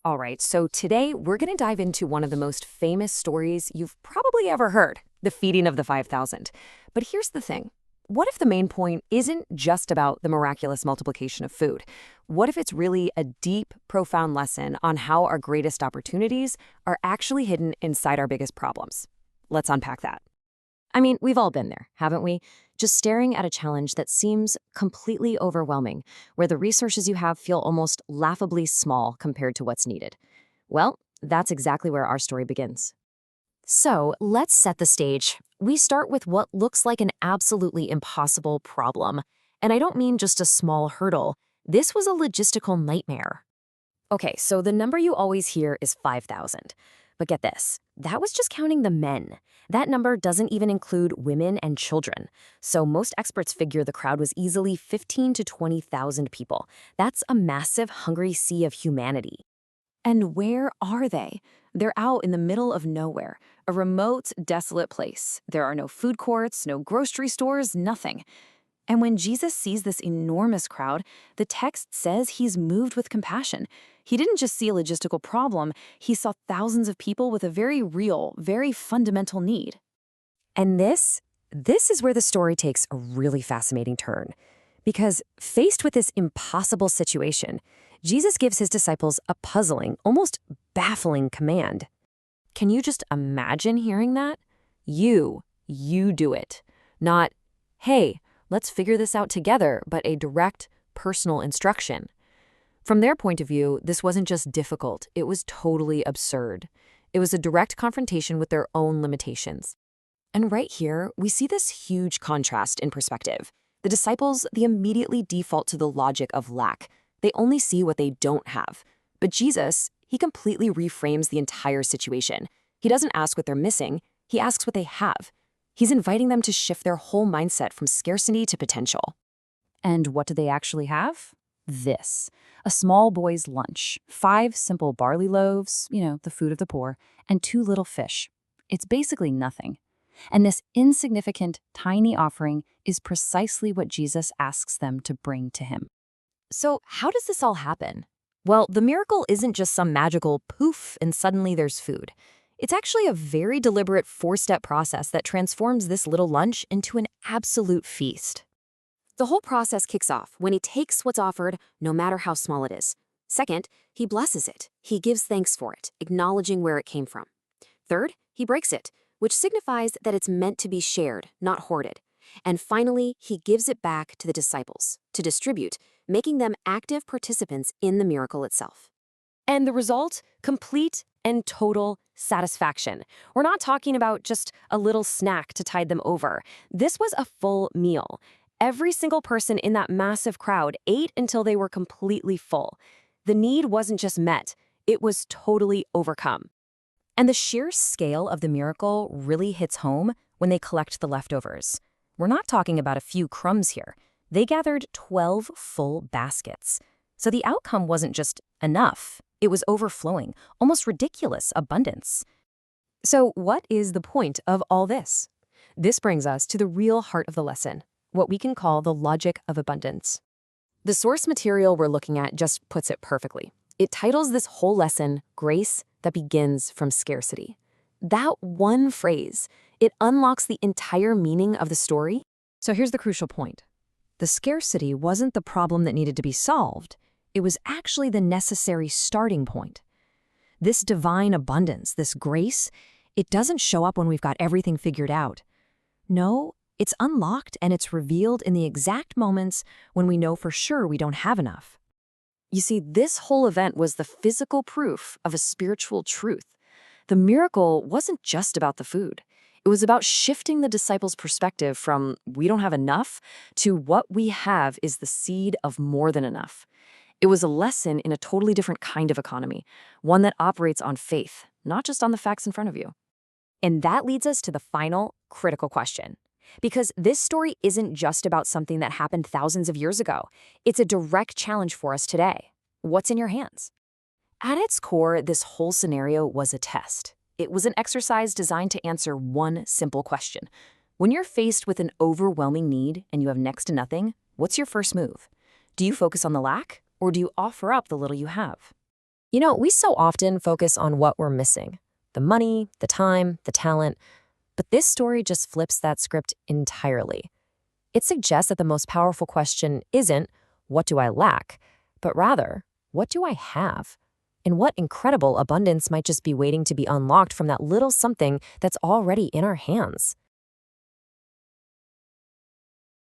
All right, so today we're going to dive into one of the most famous stories you've probably ever heard, the feeding of the 5,000. But here's the thing. What if the main point isn't just about the miraculous multiplication of food? What if it's really a deep, profound lesson on how our greatest opportunities are actually hidden inside our biggest problems? Let's unpack that. I mean, we've all been there, haven't we? Just staring at a challenge that seems completely overwhelming, where the resources you have feel almost laughably small compared to what's needed. Well, that's exactly where our story begins. So let's set the stage. We start with what looks like an absolutely impossible problem. And I don't mean just a small hurdle. This was a logistical nightmare. Okay, so the number you always hear is 5,000. But get this, that was just counting the men. That number doesn't even include women and children. So most experts figure the crowd was easily 15 to 20,000 people. That's a massive, hungry sea of humanity. And where are they? They're out in the middle of nowhere, a remote, desolate place. There are no food courts, no grocery stores, nothing. And when Jesus sees this enormous crowd, the text says he's moved with compassion. He didn't just see a logistical problem, he saw thousands of people with a very real, very fundamental need. And this is where the story takes a really fascinating turn. Because faced with this impossible situation, Jesus gives his disciples a puzzling, almost baffling command. Can you just imagine hearing that? You do it. Not, hey, let's figure this out together, but a direct, personal instruction. From their point of view, this wasn't just difficult, it was totally absurd. It was a direct confrontation with their own limitations. And right here, we see this huge contrast in perspective. The disciples, they immediately default to the logic of lack. They only see what they don't have. But Jesus, he completely reframes the entire situation. He doesn't ask what they're missing, he asks what they have. He's inviting them to shift their whole mindset from scarcity to potential. And what do they actually have? This. A small boy's lunch. 5 simple barley loaves, the food of the poor, and 2 little fish. It's basically nothing. And this insignificant, tiny offering is precisely what Jesus asks them to bring to him. So how does this all happen? Well, the miracle isn't just some magical poof and suddenly there's food. It's actually a very deliberate 4-step process that transforms this little lunch into an absolute feast. The whole process kicks off when he takes what's offered, no matter how small it is. Second, he blesses it. He gives thanks for it, acknowledging where it came from. Third, he breaks it, which signifies that it's meant to be shared, not hoarded. And finally, he gives it back to the disciples to distribute, making them active participants in the miracle itself. And the result? Complete and total satisfaction. We're not talking about just a little snack to tide them over. This was a full meal. Every single person in that massive crowd ate until they were completely full. The need wasn't just met, it was totally overcome. And the sheer scale of the miracle really hits home when they collect the leftovers. We're not talking about a few crumbs here. They gathered 12 full baskets. So the outcome wasn't just enough. It was overflowing, almost ridiculous abundance. So what is the point of all this? This brings us to the real heart of the lesson, what we can call the logic of abundance. The source material we're looking at just puts it perfectly. It titles this whole lesson, Grace That Begins from Scarcity. That one phrase, it unlocks the entire meaning of the story. So here's the crucial point. The scarcity wasn't the problem that needed to be solved. It was actually the necessary starting point. This divine abundance, this grace, it doesn't show up when we've got everything figured out. No, it's unlocked and it's revealed in the exact moments when we know for sure we don't have enough. You see, this whole event was the physical proof of a spiritual truth. The miracle wasn't just about the food. It was about shifting the disciples' perspective from we don't have enough to what we have is the seed of more than enough. It was a lesson in a totally different kind of economy, one that operates on faith, not just on the facts in front of you. And that leads us to the final critical question. Because this story isn't just about something that happened thousands of years ago. It's a direct challenge for us today. What's in your hands? At its core, this whole scenario was a test. It was an exercise designed to answer one simple question. When you're faced with an overwhelming need and you have next to nothing, what's your first move? Do you focus on the lack, or do you offer up the little you have? We so often focus on what we're missing: the money, the time, the talent. But this story just flips that script entirely. It suggests that the most powerful question isn't, what do I lack? But rather, what do I have? And what incredible abundance might just be waiting to be unlocked from that little something that's already in our hands?